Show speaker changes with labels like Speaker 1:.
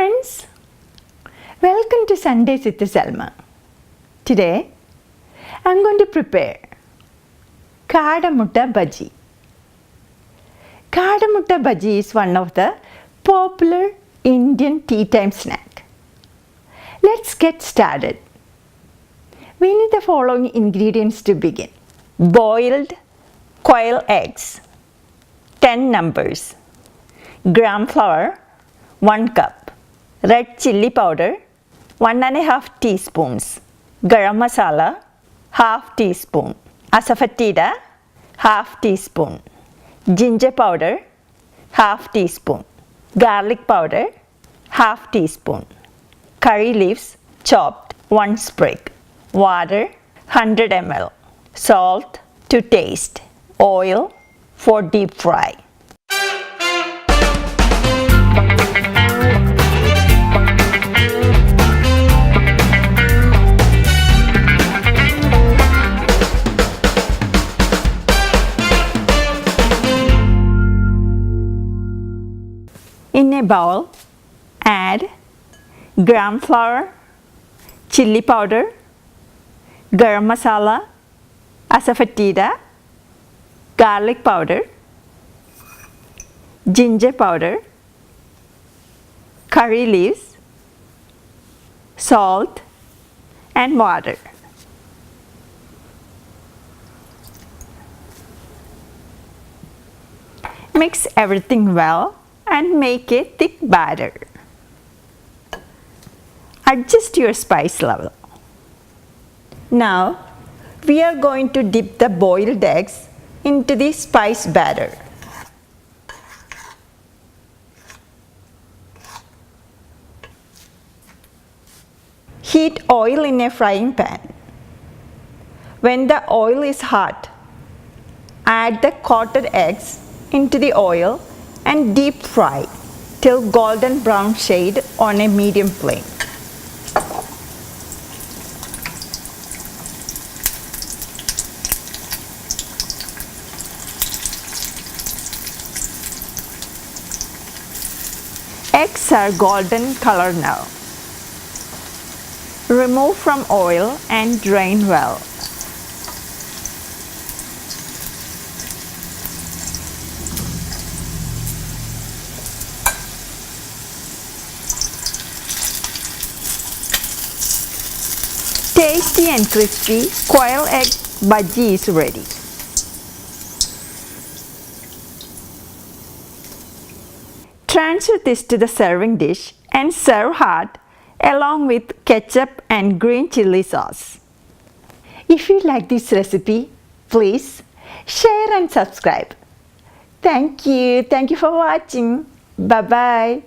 Speaker 1: friends, welcome to Sundays with Selma. Today, I am going to prepare Kada Mutta Bajji. Kada Mutta Bajji is one of the popular Indian tea time snack. Let's get started. We need the following ingredients to begin. Boiled quail eggs, 10 numbers. Gram flour, 1 cup. Red chilli powder, 1½ teaspoons. Garam Masala, ½ teaspoon. Asafoetida, ½ teaspoon. Ginger powder, ½ teaspoon. Garlic powder, ½ teaspoon. Curry leaves, chopped, 1 sprig. Water, 100 ml. Salt to taste. Oil for deep fry. In a bowl, add gram flour, chilli powder, garam masala, asafoetida, garlic powder, ginger powder, curry leaves, salt and water. Mix everything well and make a thick batter. Adjust your spice level. Now, we are going to dip the boiled eggs into the spice batter. Heat oil in a frying pan. When the oil is hot, add the coated eggs into the oil and deep fry till golden brown shade on a medium flame. Eggs are golden color now. Remove from oil and drain well. Tasty and crispy quail egg bhaji is ready. Transfer this to the serving dish and serve hot along with ketchup and green chili sauce. If you like this recipe, please share and subscribe. Thank you for watching. Bye bye.